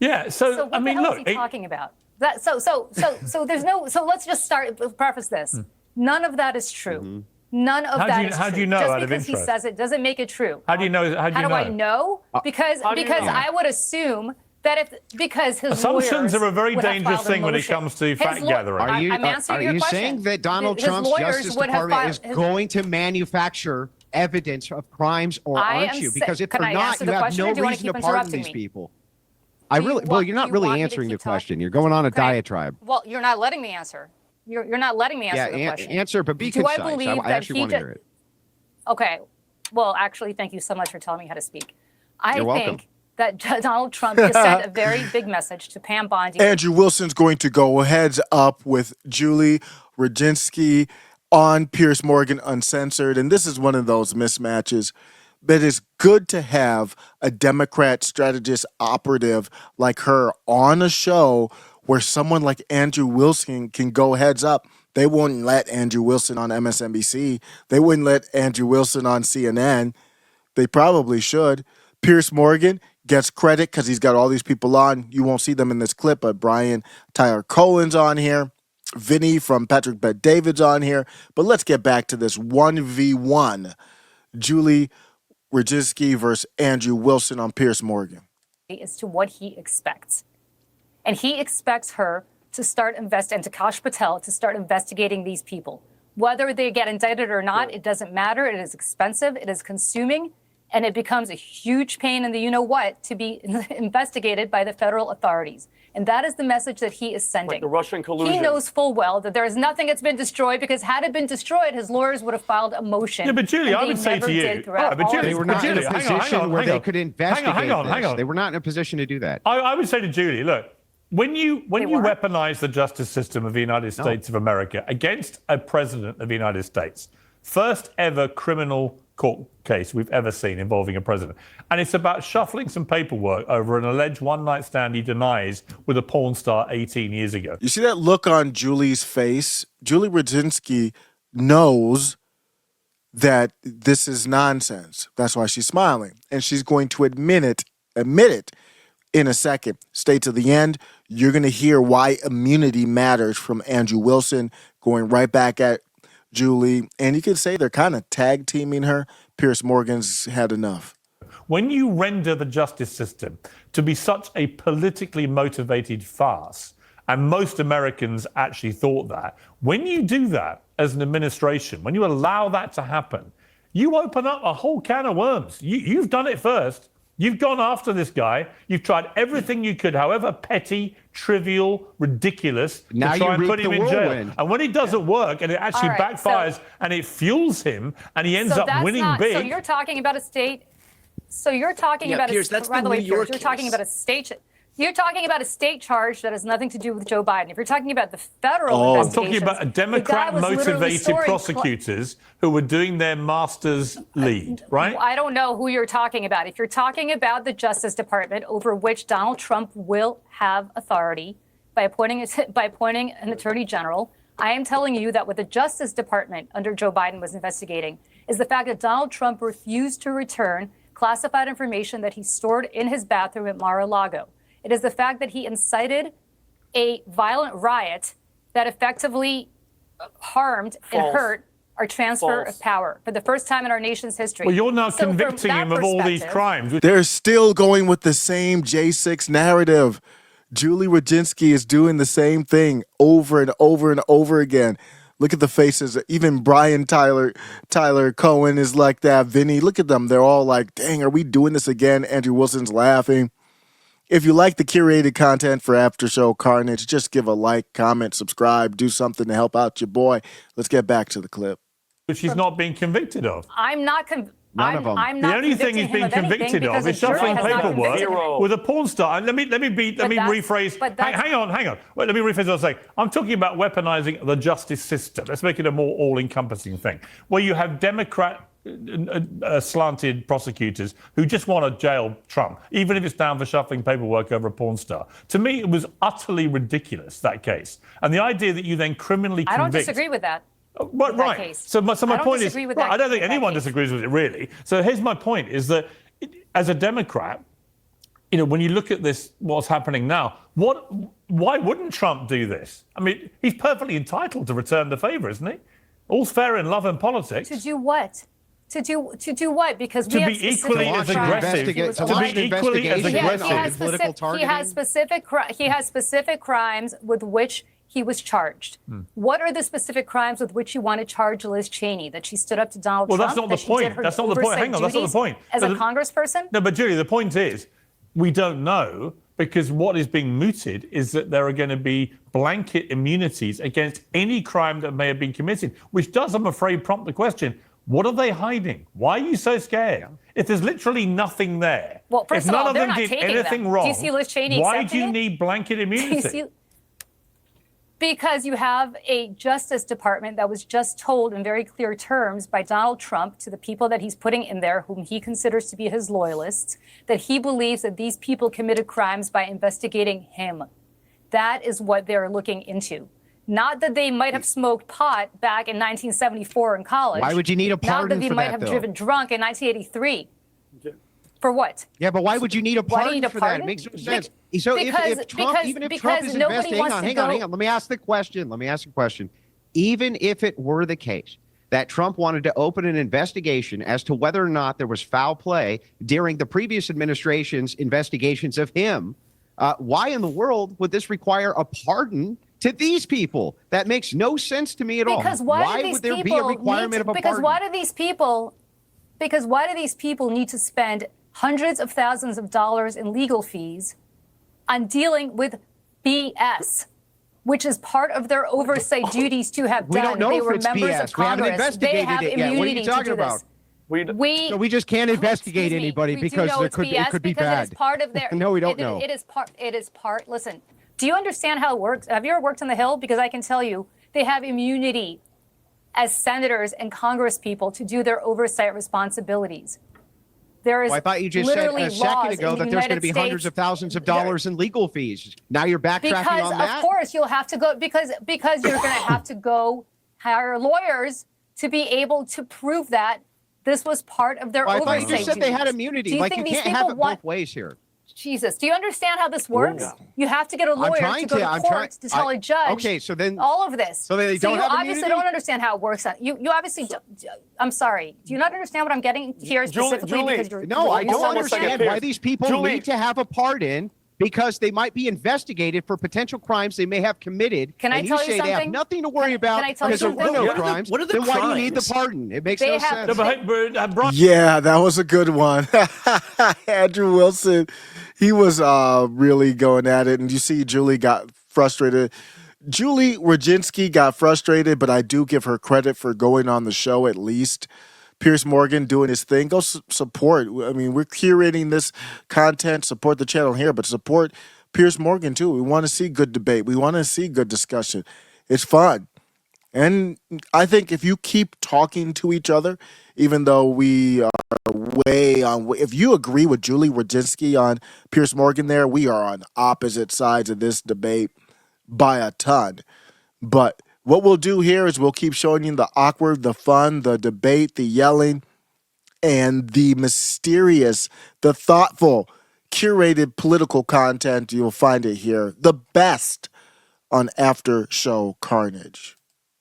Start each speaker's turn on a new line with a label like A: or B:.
A: Yeah. So
B: what
A: I mean,
B: the hell
A: look.
B: is he talking about? So there's no. So let's just preface this. None of that is true.
C: Mm-hmm.
B: None of that is true.
A: How do you know?
B: Just
A: Out of
B: because he
A: interest?
B: says it doesn't make it true.
A: How do you know? How do
B: I know? Because I would assume that because his
A: assumptions
B: lawyers
A: are a very
B: would have
A: dangerous
B: filed a
A: thing when it
B: motion.
A: comes to fact gathering.
B: I'm answering your question.
C: Saying that Donald
B: His
C: Trump's
B: lawyers
C: Justice
B: would have
C: Department is
B: filed-
C: going to manufacture evidence of crimes, or aren't you? Because if
B: Can
C: they're
B: I
C: not,
B: answer
C: you
B: the
C: have
B: question,
C: no
B: or do you want
C: reason
B: to
C: to
B: keep
C: pardon
B: interrupting
C: these
B: me?
C: people.
B: Well,
C: you're not really answering the question. You're going on a
B: Okay.
C: diatribe.
B: Well, you're not letting me answer. You're not letting me answer the question.
C: Answer, but be
B: Do
C: concise.
B: I believe
C: I
B: that
C: actually
B: he
C: want to hear it.
B: Okay. Well, actually, thank you so much for telling me how to speak.
C: You're welcome.
B: think that Donald Trump just sent a very big message to Pam Bondi.
D: Andrew Wilson's going to go heads up with Julie Rodzinski on Piers Morgan Uncensored. And this is one of those mismatches that is good to have a Democrat strategist operative like her on a show where someone like Andrew Wilson can go heads up. They wouldn't let Andrew Wilson on MSNBC. They wouldn't let Andrew Wilson on CNN. They probably should. Piers Morgan gets credit because he's got all these people on. You won't see them in this clip, but Brian Tyler Cohen's on here. Vinny from Patrick Bet David's on here. But let's get back to this 1v1. Julie Rodzinski versus Andrew Wilson on Piers Morgan.
B: As to what he expects. And he expects her to start and to Kash Patel to start investigating these people. Whether they get indicted or not, it doesn't matter. It is expensive. It is consuming. And it becomes a huge pain in the you-know-what to be investigated by the federal authorities. And that is the message that he is sending.
E: Like the Russian collusion.
B: He knows full well that there is nothing that's been destroyed, because had it been destroyed, his lawyers would have filed a motion.
A: Yeah, but Julie, I would say to you,
C: They were not in a position where they could investigate
A: hang on.
C: They were not in a position to do that.
A: I would say to Julie, look, when you weaponize the justice system of the United States of America against a president of the United States, first ever criminal court case we've ever seen involving a president, and it's about shuffling some paperwork over an alleged one-night stand he denies with a porn star 18 years ago.
D: You see that look on Julie's face? Julie Rodzinski knows that this is nonsense. That's why she's smiling. And she's going to admit it in a second. Stay to the end. You're going to hear why immunity matters from Andrew Wilson, going right back at Julie. And you could say they're kind of tag teaming her. Piers Morgan's had enough.
A: When you render the justice system to be such a politically motivated farce, and most Americans actually thought that, when you do that as an administration, when you allow that to happen, you open up a whole can of worms. You've done it first. You've gone after this guy. You've tried everything you could, however petty, trivial, ridiculous,
C: now
A: to try and put him in jail.
C: Whirlwind.
A: And when it doesn't work and it actually backfires and it fuels him and he ends up winning big.
B: So you're talking about a state. So you're talking about
F: Piers, that's
B: by the way,
F: New York
B: Piers, you're talking about a state. You're talking about a state charge that has nothing to do with Joe Biden. If you're talking about the federal
A: I'm talking about a Democrat-motivated prosecutors who were doing their master's lead, right?
B: I don't know who you're talking about. If you're talking about the Justice Department, over which Donald Trump will have authority by appointing an attorney general, I am telling you that what the Justice Department under Joe Biden was investigating is the fact that Donald Trump refused to return classified information that he stored in his bathroom at Mar-a-Lago. It is the fact that he incited a violent riot that effectively harmed and hurt our transfer of power for the first time in our nation's history.
A: Well, you're now convicting him of all these crimes.
D: They're still going with the same J6 narrative. Julie Rodzinski is doing the same thing over and over and over again. Look at the faces. Even Brian Tyler Cohen is like that. Vinny, look at them. They're all like, dang, are we doing this again? Andrew Wilson's laughing. If you like the curated content for After Show Carnage, just give a like, comment, subscribe, do something to help out your boy. Let's get back to the clip.
A: Which he's not being convicted of.
B: I'm not convicted.
A: The only thing he's been convicted of is shuffling paperwork with a porn star. And let me rephrase. Hang on. Wait, let me rephrase what I was saying. I'm talking about weaponizing the justice system. Let's make it a more all-encompassing thing, where you have Democrat slanted prosecutors who just want to jail Trump, even if it's down for shuffling paperwork over a porn star. To me, it was utterly ridiculous, that case. And the idea that you then criminally convict...
B: I don't disagree with that.
A: Well, right.
B: Case.
A: So my point is, I don't think anyone
B: case.
A: disagrees with it, really. So here's my point, is that as a Democrat, when you look at this, what's happening now, why wouldn't Trump do this? I mean, he's perfectly entitled to return the favor, isn't he? All's fair in love and politics.
B: To do what? To do what? Because we
A: to
B: have
A: be equally as aggressive. To be equally as aggressive.
B: He has specific crimes with which he was charged. What are the specific crimes with which you want to charge Liz Cheney? That she stood up to Donald Trump?
A: Well, that's not the point. That's not the point. Hang on, that's not the point.
B: As a congressperson?
A: No, but Julie, the point is, we don't know, because what is being mooted is that there are going to be blanket immunities against any crime that may have been committed, which does, I'm afraid, prompt the question, what are they hiding? Why are you so scared? If there's literally nothing there,
B: well, first
A: if
B: of all,
A: none of them did anything wrong,
B: do you see Liz Cheney
A: why do you need blanket immunity?
B: Because you have a Justice Department that was just told in very clear terms by Donald Trump to the people that he's putting in there, whom he considers to be his loyalists, that he believes that these people committed crimes by investigating him. That is what they're looking into. Not that they might have smoked pot back in 1974 in college.
C: Why would you need a pardon for that,
B: Not that they might have driven drunk in 1983. For what?
C: Yeah, but why would you need a pardon for that? It makes no sense. So if Trump is investigating, hang on. Let me ask the question. Even if it were the case that Trump wanted to open an investigation as to whether or not there was foul play during the previous administration's investigations of him, why in the world would this require a pardon to these people? That makes no sense to me at all.
B: Because
C: why would there be a requirement of a pardon?
B: Because why do these people need to spend hundreds of thousands of dollars in legal fees on dealing with BS, which is part of their oversight duties to have done?
C: We don't know
B: they
C: if
B: were
C: it's
B: members
C: BS.
B: of Congress.
C: We haven't investigated it yet. What are you talking about?
B: So
C: we just can't investigate anybody because it could be bad.
B: It is part of their.
C: No, we don't know.
B: It is part. Listen, do you understand how it works? Have you ever worked on the Hill? Because I can tell you, they have immunity as senators and Congress people to do their oversight responsibilities. There is
C: I thought you just said a second ago that there's going to be hundreds of thousands of dollars in legal fees. Now you're backtracking on that?
B: Because, of course, you'll have to go, because you're going to have to go hire lawyers to be able to prove that this was part of their oversight.
C: I thought you just said they had immunity. You can't have it both ways here.
B: Jesus, do you understand how this works?
C: Ooh.
B: You have to get a lawyer to go to court to tell a judge.
C: Okay, so then
B: all of this.
C: So they don't have
B: you obviously don't understand how it works. You obviously. I'm sorry. Do you not understand what I'm getting here specifically?
E: Julie,
B: because you're,
C: no, I don't understand why these people need to have a pardon, because they might be investigated for potential crimes they may have committed.
B: Can I tell you something?
C: They have nothing to worry about because there were no crimes.
E: What are the
C: then
E: crimes?
C: Why do you need the pardon? It makes no sense.
D: Yeah, that was a good one. Andrew Wilson, he was really going at it. And you see Julie got frustrated. Julie Rodzinski got frustrated, but I do give her credit for going on the show at least. Piers Morgan doing his thing. Go support. I mean, we're curating this content. Support the channel here, but support Piers Morgan too. We want to see good debate. We want to see good discussion. It's fun. And I think if you keep talking to each other, even though we are way on, if you agree with Julie Rodzinski on Piers Morgan there, we are on opposite sides of this debate by a ton. But what we'll do here is we'll keep showing you the awkward, the fun, the debate, the yelling, and the mysterious, the thoughtful, curated political content. You'll find it here. The best on After Show Carnage.